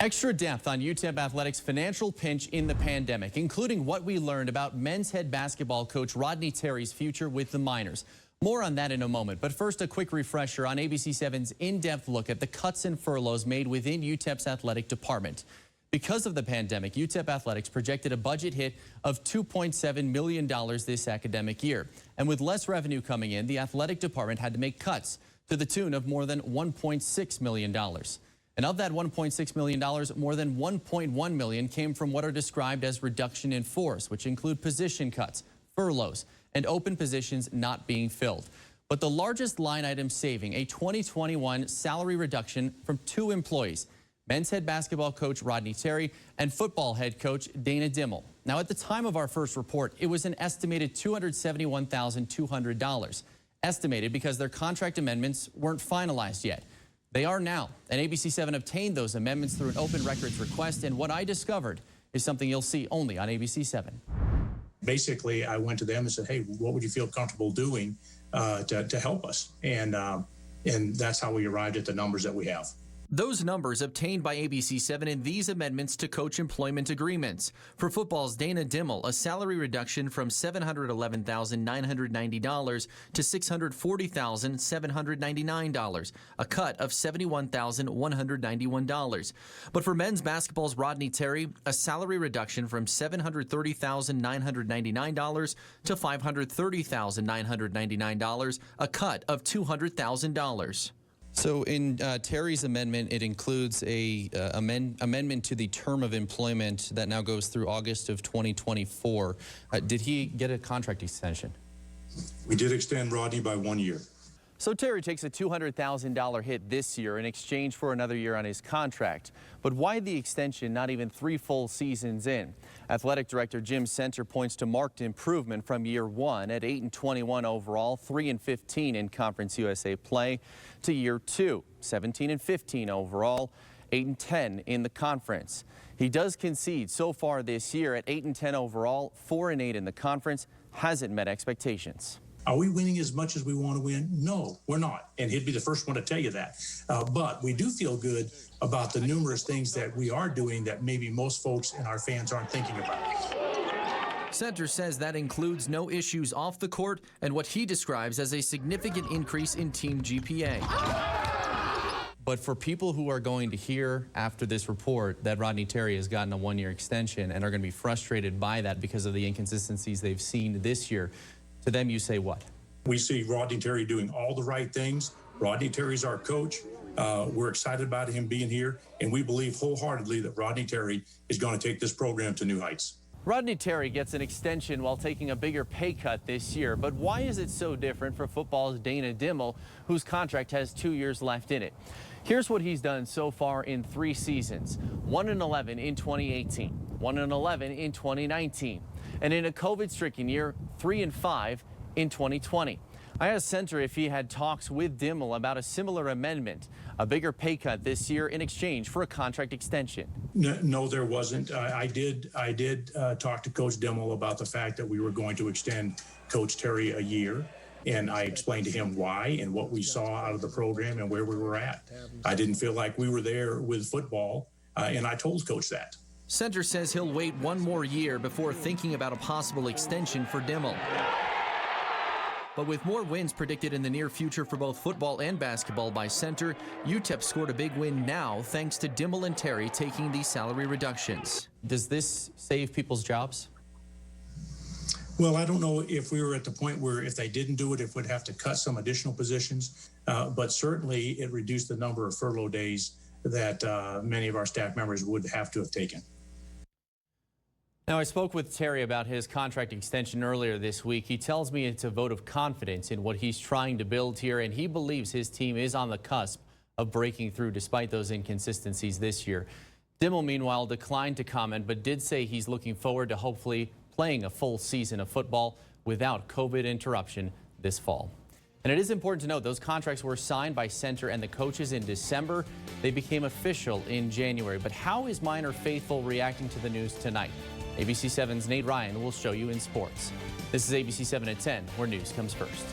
Extra depth on UTEP Athletics' financial pinch in the pandemic, including what we learned about men's head basketball coach Rodney Terry's future with the Miners. More on that in a moment, but first a quick refresher on ABC7's in-depth look at the cuts and furloughs made within UTEP's athletic department. Because of the pandemic, UTEP Athletics projected a budget hit of $2.7 million this academic year. And with less revenue coming in, the athletic department had to make cuts to the tune of more than $1.6 million. And of that $1.6 million, more than $1.1 million came from what are described as reduction in force, which include position cuts, furloughs, and open positions not being filled. But the largest line item saving, a 2021 salary reduction from two employees, men's head basketball coach Rodney Terry and football head coach Dana Dimel. Now, at the time of our first report, it was an estimated $271,200, estimated because their contract amendments weren't finalized yet. They are now, and ABC7 obtained those amendments through an open records request, and what I discovered is something you'll see only on ABC7. Basically, I went to them and said, hey, what would you feel comfortable doing to help us? And that's how we arrived at the numbers that we have. Those numbers obtained by ABC7 in these amendments to coach employment agreements. For football's Dana Dimel, a salary reduction from $711,990 to $640,799, a cut of $71,191. But for men's basketball's Rodney Terry, a salary reduction from $730,999 to $530,999, a cut of $200,000. So in Terry's amendment, it includes a amendment to the term of employment that now goes through August of 2024. Did he get a contract extension? We did extend Rodney by 1 year. So Terry takes a $200,000 hit this year in exchange for another year on his contract. But why the extension not even 3 full seasons in? Athletic Director Jim Center points to marked improvement from year 1 at 8-21 overall, 3-15 in Conference USA play, to year 2, 17-15 overall, 8-10 in the conference. He does concede so far this year at 8-10 overall, 4-8 in the conference, hasn't met expectations. Are we winning as much as we want to win? No, we're not. And he'd be the first one to tell you that. But we do feel good about the numerous things that we are doing that maybe most folks and our fans aren't thinking about. Center says that includes no issues off the court and what he describes as a significant increase in team GPA. But for people who are going to hear after this report that Rodney Terry has gotten a 1-year extension and are going to be frustrated by that because of the inconsistencies they've seen this year, to them you say what? We see Rodney Terry doing all the right things. Rodney Terry's our coach. We're excited about him being here, and we believe wholeheartedly that Rodney Terry is going to take this program to new heights. Rodney Terry gets an extension while taking a bigger pay cut this year. But why is it so different for football's Dana Dimel, whose contract has 2 years left in it? Here's what he's done so far in 3 seasons. 1-11 in 2018, 1-11 in 2019, and in a COVID-stricken year, 3-5 in 2020. I asked Center if he had talks with Dimel about a similar amendment, a bigger pay cut this year in exchange for a contract extension. No, there wasn't. I did talk to Coach Dimel about the fact that we were going to extend Coach Terry a year. And I explained to him why and what we saw out of the program and where we were at. I didn't feel like we were there with football, and I told Coach that. Center says he'll wait 1 more year before thinking about a possible extension for Dimel. But with more wins predicted in the near future for both football and basketball by Center, UTEP scored a big win now thanks to Dimel and Terry taking these salary reductions. Does this save people's jobs? Well, I don't know if we were at the point where if they didn't do it, if we'd have to cut some additional positions, but certainly it reduced the number of furlough days that many of our staff members would have to have taken. Now, I spoke with Terry about his contract extension earlier this week. He tells me it's a vote of confidence in what he's trying to build here, and he believes his team is on the cusp of breaking through despite those inconsistencies this year. Dimel, meanwhile, declined to comment, but did say he's looking forward to hopefully playing a full season of football without COVID interruption this fall. And it is important to note those contracts were signed by Center and the coaches in December. They became official in January. But how is Miner faithful reacting to the news tonight? ABC7's Nate Ryan will show you in sports. This is ABC7 at 10, where news comes first.